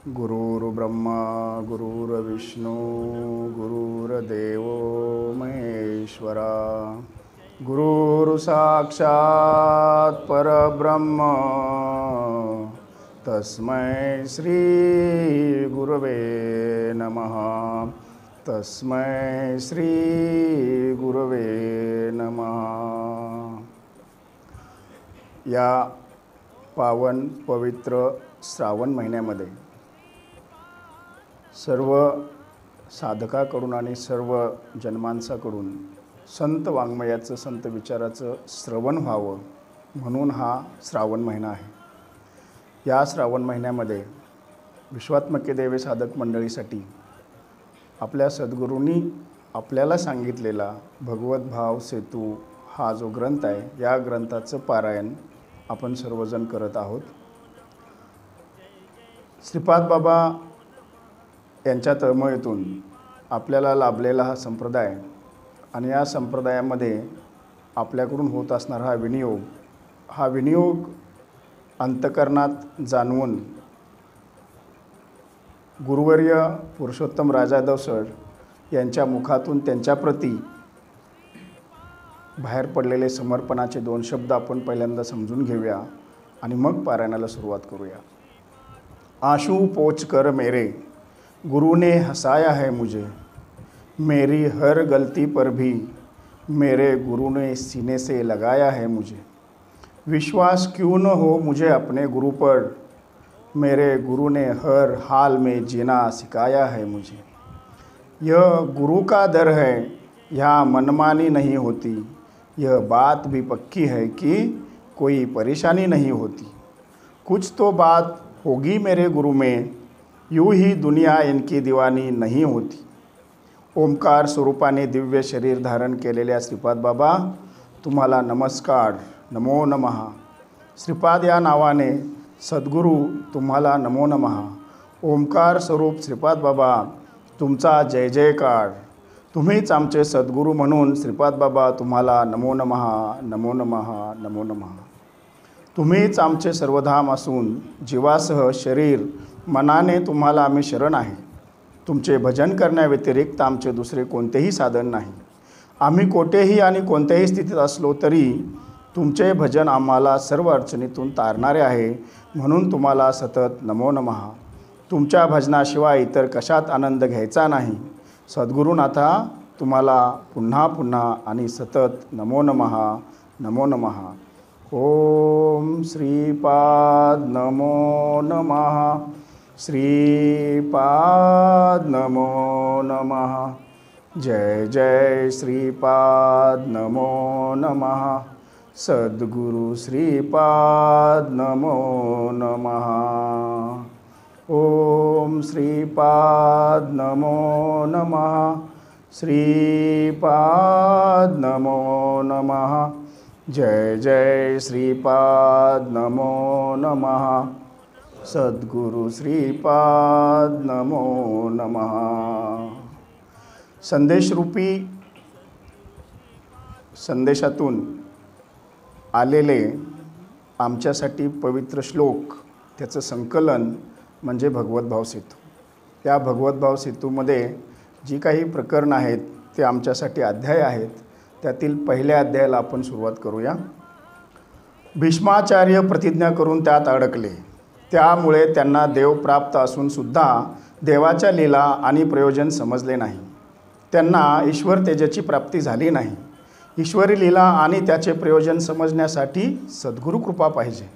गुरुर्ब्रह्मा गुरुर्विष्णू गुरुर्देव महेश्वरा गुरुर्साक्षात् परब्रह्म तस्मै श्री गुरवे नमः तस्मै श्री गुरवे नमः। या पावन पवित्र श्रावण महिन्यामध्ये सर्व साधकाकडून आणि सर्व जनमानसाकडून संत वाङ्मयाचं संत विचाराचं श्रवण व्हावं म्हणून हा श्रावण महिना आहे। या श्रावण महिन्यामध्ये विश्वात्मके देवे साधक मंडळीसाठी आपल्या सद्गुरूंनी आपल्याला सांगितलेला भगवत भाव सेतू हा जो ग्रंथ आहे, या ग्रंथाचं पारायण आपण सर्वजण करत आहोत। श्रीपाद बाबा यांच्या तळमळीतून आपल्याला लाभलेला हा संप्रदाय आणि या संप्रदायामध्ये आपल्याकडून होत असणारा हा विनियोग अंतःकरणात जाणवून गुरुवर्य पुरुषोत्तम राजाराव सर यांच्या मुखातून त्यांच्याप्रती बाहेर पडलेले समर्पणाचे 2 शब्द आपण पहिल्यांदा समजून घेऊया आणि मग पारायणाला सुरुवात करूया। आंसू पोंछ कर मेरे गुरु ने हंसाया है मुझे, मेरी हर गलती पर भी मेरे गुरु ने सीने से लगाया है मुझे। विश्वास क्यों न हो मुझे अपने गुरु पर, मेरे गुरु ने हर हाल में जीना सिखाया है मुझे। यह गुरु का दर है, यहाँ मनमानी नहीं होती, यह बात भी पक्की है कि कोई परेशानी नहीं होती। कुछ तो बात होगी मेरे गुरु में, यूँ ही दुनिया इनकी दीवानी नहीं होती। ओंकार स्वरूपाने दिव्य शरीर धारण केलेल्या श्रीपाद बाबा तुम्हाला नमस्कार, नमो नमः। श्रीपाद या नावाने सद्गुरू तुम्हाला नमो नमः। ओंकार स्वरूप श्रीपाद बाबा तुमचा जय जयकार। तुम्हीच आमचे सद्गुरू म्हणून श्रीपाद बाबा तुम्हाला नमो नमः, नमो नमः, नमो नमः। तुम्हीच आमचे सर्वधाम असून जीवासह शरीर मनाने तुम्हाला आम्ही शरण आहे। तुमचे भजन करण्याव्यतिरिक्त आमचे दुसरे कोणतेही साधन नाही। आम्ही कोठेही आणि कोणत्याही स्थितीत असलो तरी तुमचे भजन आम्हाला सर्व अडचणीतून तारणारे आहे, म्हणून तुम्हाला सतत नमो नमः। तुमच्या भजनाशिवाय इतर कशात आनंद घ्यायचा नाही। सद्गुरुनाथा तुम्हाला पुन्हा पुन्हा आणि सतत नमो नमः, नमो नमः। ओम श्रीपाद नमो नमः, श्रीपाद नमो नमः। जय जय श्रीपाद नमो नमः, सद्गुरु श्रीपाद नमो नमः। ओम श्रीपाद नमो नमः, श्रीपाद नमो नमः। जय जय श्रीपाद नमो नमः, सद्गुरु श्रीपाद नमो नमः। संदेशरूपी संदेशातून आलेले आमच्यासाठी पवित्र श्लोक, त्याचं संकलन म्हणजे भगवत भाव सेतू। त्या भगवत भाव सेतूमध्ये जी काही प्रकरणं आहेत ते आमच्यासाठी अध्याय आहेत। त्यातील पहिल्या अध्यायाला आपण सुरुवात करूया। भीष्माचार्य प्रतिज्ञा करून त्यात अडकले, त्यामुळे त्यांना देव प्राप्त असूनसुद्धा देवाच्या लीला आणि प्रयोजन समजले नाही। त्यांना ईश्वर तेजाची प्राप्ती झाली नाही। ईश्वरी लीला आणि त्याचे प्रयोजन समजण्यासाठी सद्गुरू कृपा पाहिजे।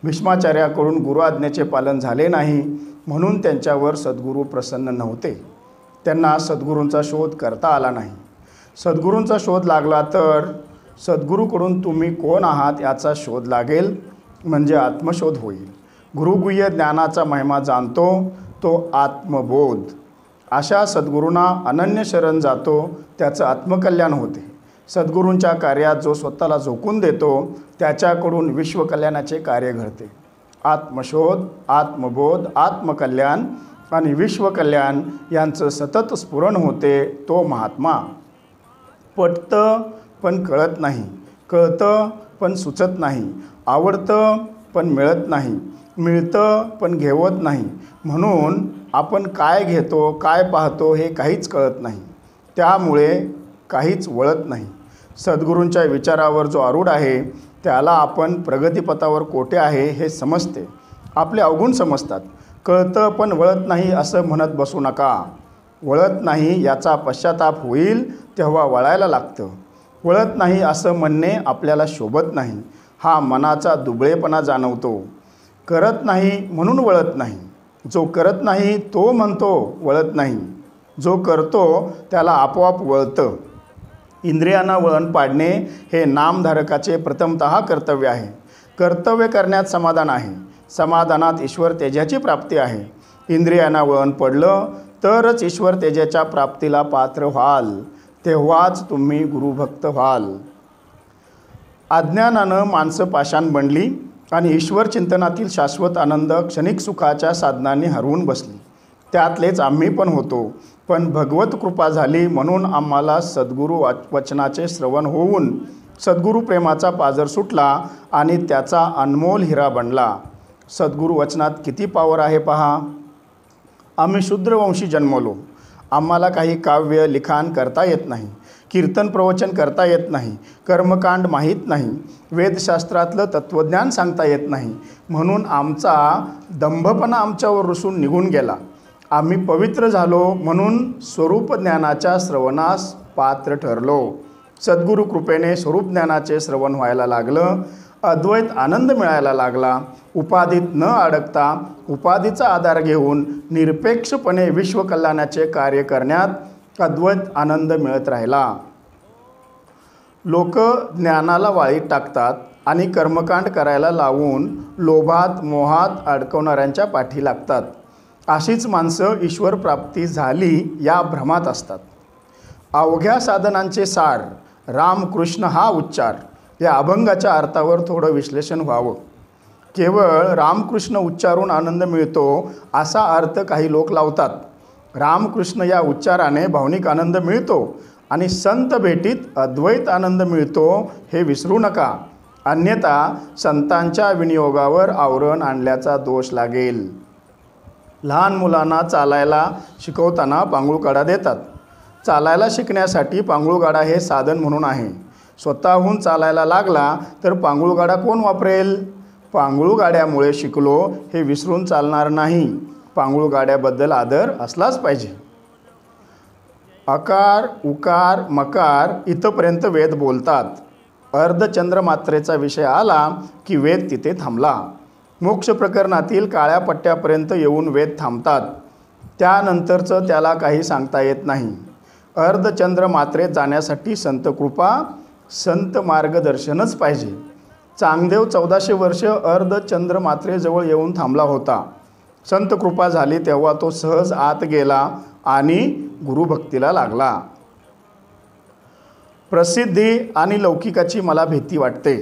भीष्माचार्याकडून गुरु आज्ञेचे पालन झाले नाही, म्हणून त्यांच्यावर सद्गुरू प्रसन्न नव्हते। त्यांना सद्गुरूंचा शोध करता आला नाही। सद्गुरूंचा शोध लागला तर सद्गुरूकडून तुम्ही कोण आहात याचा शोध लागेल, म्हणजे आत्मशोध होईल। गुरुगुह्य ज्ञानाचा महिमा जाणतो तो आत्मबोध। अशा सद्गुरूंना अनन्य शरण जातो त्याचं आत्मकल्याण होते। सद्गुरूंच्या कार्यात जो स्वतःला झोकून देतो त्याच्याकडून विश्वकल्याणाचे कार्य घडते। आत्मशोध, आत्मबोध, आत्मकल्याण आणि विश्वकल्याण यांचं सतत स्फुरण होते तो महात्मा। पटतं पण कळत नाही, कळतं पण सुचत नाही, आवडतं पण मिळत नाही, मिळतं पण घेवत नाही, म्हणून आपण काय घेतो काय पाहतो हे काहीच कळत नाही, त्यामुळे काहीच वळत नाही. सद्गुरूंच्या विचारावर जो आरूढ आहे त्याला आपण प्रगतीपथावर कोठे आहे हे समजते. आपले अवगुण समजतात. कळतं पण वळत नाही असं म्हणत बसू नका. वळत नाही याचा पश्चाताप होईल तेव्हा वळायला लागतं. वळत नाही असं म्हणणे आपल्याला शोभत नाही. हा मनाचा दुबळेपणा जाणवतो. करत नाही म्हणून वळत नाही. जो करत नाही तो म्हणतो वळत नाही. जो करतो त्याला आपोआप वळतं. इंद्रियांना वळण पाडणे हे नामधारकाचे प्रथमतः कर्तव्य आहे. कर्तव्य करण्यात समाधान आहे. समाधानात ईश्वर तेजाची प्राप्ती आहे. इंद्रियांना वळण पडलं तरच ईश्वर तेजाच्या प्राप्तीला पात्र व्हाल. तेव्हाच तुम्ही गुरुभक्त व्हाल. अज्ञानानं माणसं पाषाण बनली आणि ईश्वर चिंतनातील शाश्वत आनंद क्षणिक सुखाच्या साधनांनी हरवून बसली. त्यातलेच आम्ही पण होतो. पण भगवत कृपा झाली म्हणून आम्हाला सद्गुरू वचनाचे श्रवण होऊन सद्गुरू प्रेमाचा पाझर सुटला आणि त्याचा अनमोल हिरा बनला. सद्गुरू वचनात किती पावर आहे पहा. आम्ही शूद्रवंशी जन्मलो. आम्हाला काही काव्य लिखाण करता येत नाही. कीर्तन प्रवचन करता येत नाही. कर्मकांड माहीत नाही. वेदशास्त्रातलं तत्त्वज्ञान सांगता येत नाही. म्हणून आमचा दंभपणा आमच्यावर रुसून निघून गेला. आम्ही पवित्र झालो म्हणून स्वरूप ज्ञानाच्या श्रवणास पात्र ठरलो. सद्गुरू कृपेने स्वरूप ज्ञानाचे श्रवण व्हायला लागलं. अद्वैत आनंद मिळायला लागला. उपाधीत न अडकता उपाधीचा आधार घेऊन निरपेक्षपणे विश्वकल्याणाचे कार्य करण्यात अद्वैत आनंद मिळत राहिला. लोक ज्ञानाला वाळीत टाकतात आणि कर्मकांड करायला लावून लोभात मोहात अडकवणाऱ्यांच्या पाठी लागतात. अशीच माणसं ईश्वर प्राप्ती झाली या भ्रमात असतात. अवघ्या साधनांचे सार रामकृष्ण हा उच्चार या अभंगाच्या अर्थावर थोडं विश्लेषण व्हावं. केवळ रामकृष्ण उच्चारून आनंद मिळतो असा अर्थ काही लोक लावतात. रामकृष्ण या उच्चाराने भावनिक आनंद मिळतो आणि संत भेटीत अद्वैत आनंद मिळतो हे विसरू नका. अन्यथा संतांच्या विनियोगावर आवरण आणल्याचा दोष लागेल. लहान मुलांना चालायला शिकवताना पांगुळगाडा देतात. चालायला शिकण्यासाठी पांगुळगाडा हे साधन म्हणून आहे. स्वतःहून चालायला लागला तर पांगुळगाडा कोण वापरेल? पांगुळगाड्यामुळे शिकलो हे विसरून चालणार नाही. पांगुळगाड्याबद्दल आदर असलाच पाहिजे. अकार उकार मकार इथंपर्यंत वेद बोलतात. अर्धचंद्र मात्रेचा विषय आला की वेद तिथे थांबला. मोक्ष प्रकरणातील काळ्या पट्ट्यापर्यंत येऊन वेद थांबतात. त्यानंतरचं त्याला काही सांगता येत नाही. अर्धचंद्र मात्रेत जाण्यासाठी संत कृपा संत मार्गदर्शनच पाहिजे. चांगदेव 1400 वर्ष अर्धचंद्र मात्रेजवळ येऊन थांबला होता. संत कृपा झाली तेव्हा तो सहज आत गेला आणि गुरुभक्तीला लागला. प्रसिद्धी आणि लौकिकाची मला भीती वाटते.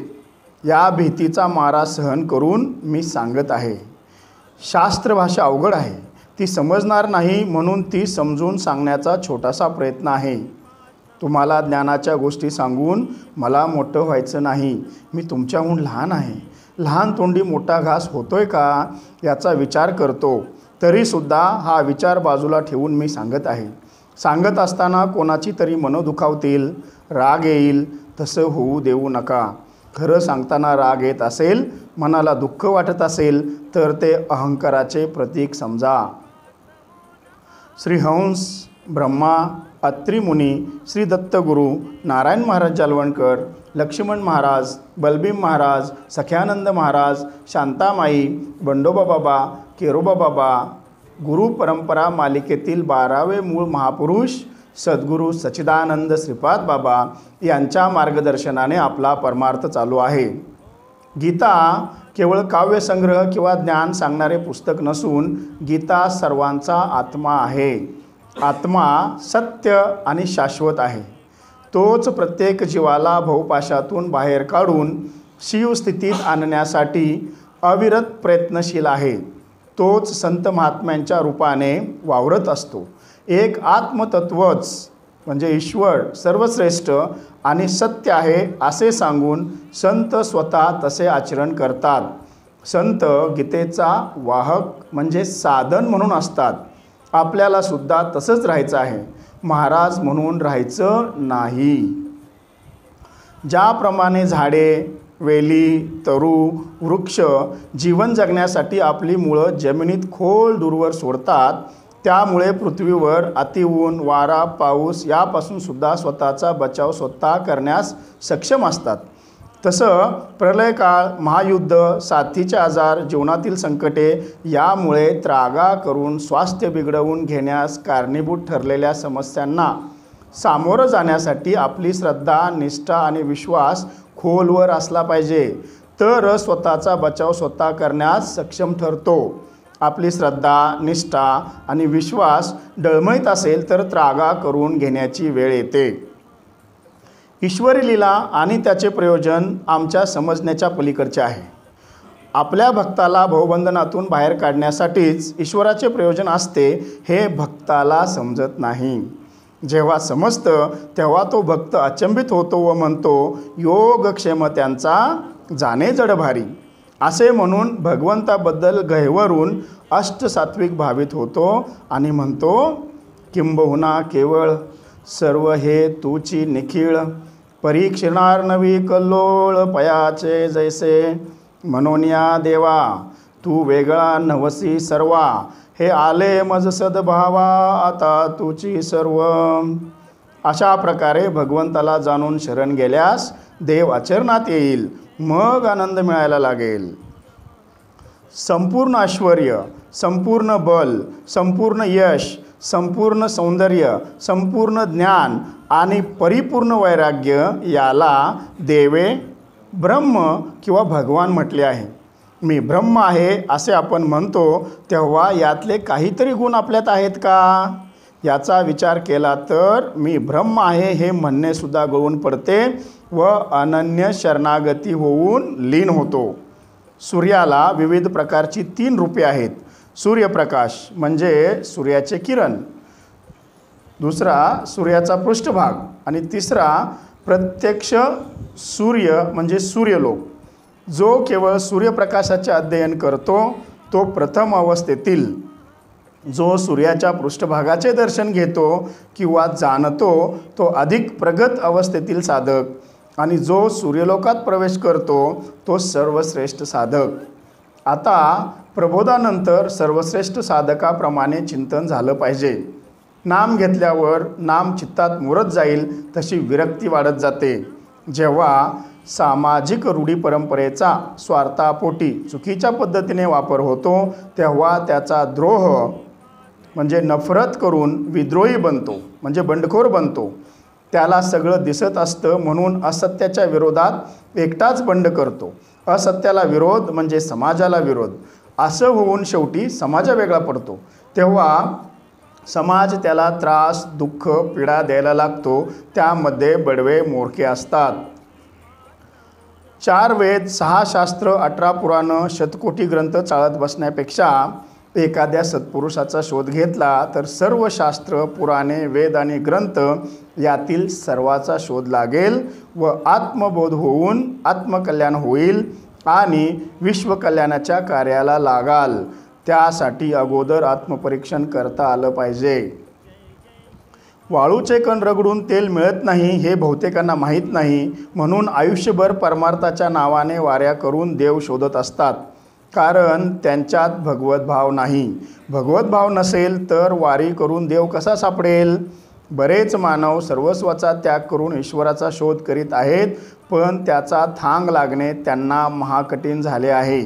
या भीतीचा मारा सहन करून मी सांगत आहे. शास्त्रभाषा अवघड आहे. ती समजणार नाही म्हणून ती समजून सांगण्याचा छोटासा प्रयत्न आहे. तुम्हाला ज्ञानाच्या गोष्टी सांगून मला मोठं व्हायचं नाही. मी तुमच्याहून लहान आहे. लहान तोंडी मोठा घास होतोय का याचा विचार करतो. तरीसुद्धा हा विचार बाजूला ठेवून मी सांगत आहे. सांगत असताना कोणाची तरी मनं दुखावतील, राग येईल, तसं होऊ देऊ नका. खरं सांगताना राग येत असेल, मनाला दुःख वाटत असेल तर ते अहंकाराचे प्रतीक समजा. श्री हंस, ब्रह्मा, अत्री मुनी, श्री दत्तगुरू, नारायण महाराज जालवणकर, लक्ष्मण महाराज, बलभीम महाराज, सख्यानंद महाराज, शांतामाई, बंडोबा बाबा, केरोबा बाबा, गुरु परंपरा मालिकेतील 12वे मूळ महापुरुष सद्गुरू सच्चिदानंद श्रीपाद बाबा यांच्या मार्गदर्शनाने आपला परमार्थ चालू आहे. गीता केवळ काव्यसंग्रह किंवा ज्ञान सांगणारे पुस्तक नसून गीता सर्वांचा आत्मा आहे. आत्मा सत्य आणि शाश्वत आहे. तोच प्रत्येक जीवाला भवपाशातून बाहेर काढून शिवस्थितीत आणण्यासाठी अविरत प्रयत्नशील आहे. तोच संत महात्म्यांच्या रूपाने वावरत असतो. एक आत्मतत्वच म्हणजे ईश्वर सर्वश्रेष्ठ आणि सत्य आहे असे सांगून संत स्वतः तसे आचरण करतात. संत गीतेचा वाहक म्हणजे साधन म्हणून असतात. आपल्याला सुद्धा तसंच राहायचं आहे, महाराज म्हणून राहायचं नाही. ज्याप्रमाणे झाडे, वेली, तरू, वृक्ष जीवन जगण्यासाठी आपली मुळं जमिनीत खोल दूरवर सोडतात, त्यामुळे पृथ्वीवर अतिऊन, वारा, पाऊस यापासून सुद्धा स्वतःचा बचाव स्वतः करण्यास सक्षम असतात. तसं प्रलयकाळ, महायुद्ध, साथीचे आजार, जीवनातील संकटे यामुळे त्रागा करून स्वास्थ्य बिघडवून घेण्यास कारणीभूत ठरलेल्या समस्यांना सामोरं जाण्यासाठी आपली श्रद्धा, निष्ठा आणि विश्वास खोलवर असला पाहिजे, तर स्वतःचा बचाव स्वतः करण्यास सक्षम ठरतो. आपली श्रद्धा, निष्ठा आणि विश्वास डळमळीत असेल तर त्रागा करून घेण्याची वेळ येते. ईश्वरी लीला आणि त्याचे प्रयोजन आमच्या समजण्याच्या पलीकडचे आहे. आपल्या भक्ताला भवबंधनातून बाहेर काढण्यासाठीच ईश्वराचे प्रयोजन असते, हे भक्ताला समजत नाही. जेव्हा समजतं तेव्हा तो भक्त अचंबित होतो व म्हणतो, योगक्षेम त्यांचा जाणे जडभारी. असे म्हणून भगवंताबद्दल गहिवरून अष्टसात्विक भावित होतो आणि म्हणतो, किंबहुना केवळ सर्व हे तूची निखिळ, परीक्षणार नवी कल्लोळ पयाचे जैसे. मनोनिया देवा तू वेगळा नवसी सर्वा, हे आले मज सद्भावा आता तुची सर्व. अशा प्रकारे भगवंताला जाणून शरण गेल्यास देव आचरणात येईल, मग आनंद मिळायला लागेल. संपूर्ण ऐश्वर्य, संपूर्ण बल, संपूर्ण यश, संपूर्ण सौंदर्य, संपूर्ण ज्ञान आणि परिपूर्ण वैराग्य याला देवे, ब्रह्म किंवा भगवान म्हटले आहे. मी ब्रह्म आहे असे आपण म्हणतो तेव्हा यातले काहीतरी गुण आपल्यात आहेत का? याचा विचार केला तर मी ब्रह्म आहे हे म्हणणेसुद्धा गळून पडते व अनन्य शरणागती होऊन लीन होतो. सूर्याला विविध प्रकारची 3 रूपे आहेत. सूर्यप्रकाश म्हणजे सूर्याचे किरण, दुसरा सूर्याचा पृष्ठभाग आणि तिसरा प्रत्यक्ष सूर्य म्हणजे सूर्यलोक. जो केवळ सूर्यप्रकाशाचे अध्ययन करतो तो प्रथम अवस्थेतील, जो सूर्याच्या पृष्ठभागाचे दर्शन घेतो किंवा जाणतो तो अधिक प्रगत अवस्थेतील साधक, आणि जो सूर्यलोकात प्रवेश करतो तो सर्वश्रेष्ठ साधक. आता प्रबोधानंतर सर्वश्रेष्ठ साधकाप्रमाणे चिंतन झालं पाहिजे. नाम घेतल्यावर नाम चित्तात मुरत जाईल तशी विरक्ती वाढत जाते. जेव्हा सामाजिक रूढी परंपरेचा स्वार्थापोटी चुकीच्या पद्धतीने वापर होतो तेव्हा त्याचा द्रोह म्हणजे नफरत करून विद्रोही बनतो, म्हणजे बंडखोर बनतो. त्याला सगळं दिसत असतं म्हणून असत्याच्या विरोधात एकटाच बंड करतो. असत्याला विरोध म्हणजे समाजाला विरोध, असं होऊन शेवटी समाज वेगळा पडतो. तेव्हा समाज त्याला त्रास, दुःख, पीडा द्यायला लागतो. त्यामध्ये बडवे मोरके असतात. 4 वेद, 6 शास्त्र, 18 पुराणं, शतकोटी ग्रंथ चाळत बसण्यापेक्षा एखाद्या सत्पुरुषाचा शोध घेतला तर सर्व शास्त्र, पुराणे, वेद आणि ग्रंथ यातील सर्वाचा शोध लागेल व आत्मबोध होऊन आत्मकल्याण होईल आणि विश्वकल्याणाच्या कार्याला लागाल. त्यासाठी अगोदर आत्मपरीक्षण करता आलं पाहिजे. वाळूचे कण रगडून तेल मिळत नाही हे बहुतेकांना माहीत नाही, म्हणून आयुष्यभर परमार्थाच्या नावाने वाऱ्या करून देव शोधत असतात. कारण त्यांच्यात भगवत भाव नाही. भगवत भाव नसेल तर वारी करून देव कसा सापडेल? बरेच मानव सर्वस्वाचा त्याग करून ईश्वराचा शोध करीत आहेत, पण त्याचा थांग लागणे त्यांना महाकठीण झाले आहे.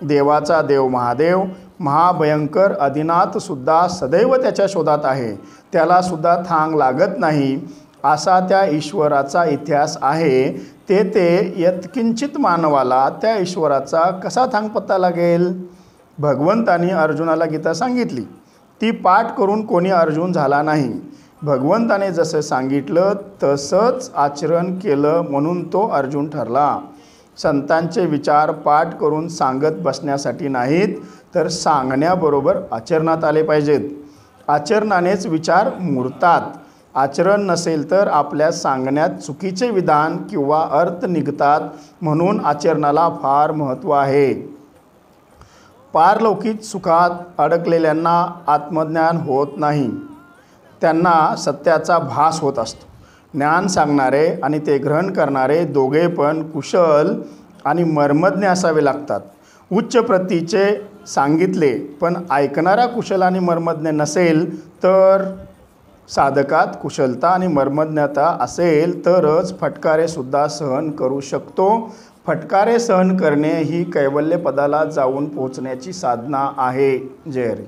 देवाचा देव महादेव, महाभयंकर आदिनाथसुद्धा सदैव त्याच्या शोधात आहे. त्यालासुद्धा थांग लागत नाही. असा त्या ईश्वराचा इतिहास आहे. ते यत्किंचित मानवाला त्या ईश्वराचा कसा थांग पत्ता लागेल? भगवंतानी अर्जुनाला गीता सांगितली. ती पाठ करून कोणी अर्जुन झाला नाही. भगवंताने जसं सांगितलं तसंच आचरण केलं म्हणून तो अर्जुन ठरला. संतांचे विचार पाठ करून सांगत बसण्यासाठी नाहीत, तर सांगण्याबरोबर आचरणात आले पाहिजेत. आचरणानेच विचार मुरतात. आचरण नसेल तर आपल्या सांगण्यात चुकीचे विधान किंवा अर्थ निघतात. म्हणून आचरणाला फार महत्त्व आहे. पारलौकिक सुखात अडकलेल्यांना आत्मज्ञान होत नाही, त्यांना सत्याचा भास होत असतो. ज्ञान सांगणारे आणि ते ग्रहण करणारे दोघे पण कुशल आणि मर्मज्ञ असावे लागतात. उच्च प्रतीचे सांगितले पण ऐकणारा कुशल आणि मर्मज्ञ नसेल तर साधकात कुशलता आणि मर्मज्ञता असेल तरच फटकारेसुद्धा सहन करू शकतो. फटकारे सहन करणे ही कैवल्य पदाला जाऊन पोहोचण्याची साधना आहे. जय हरी.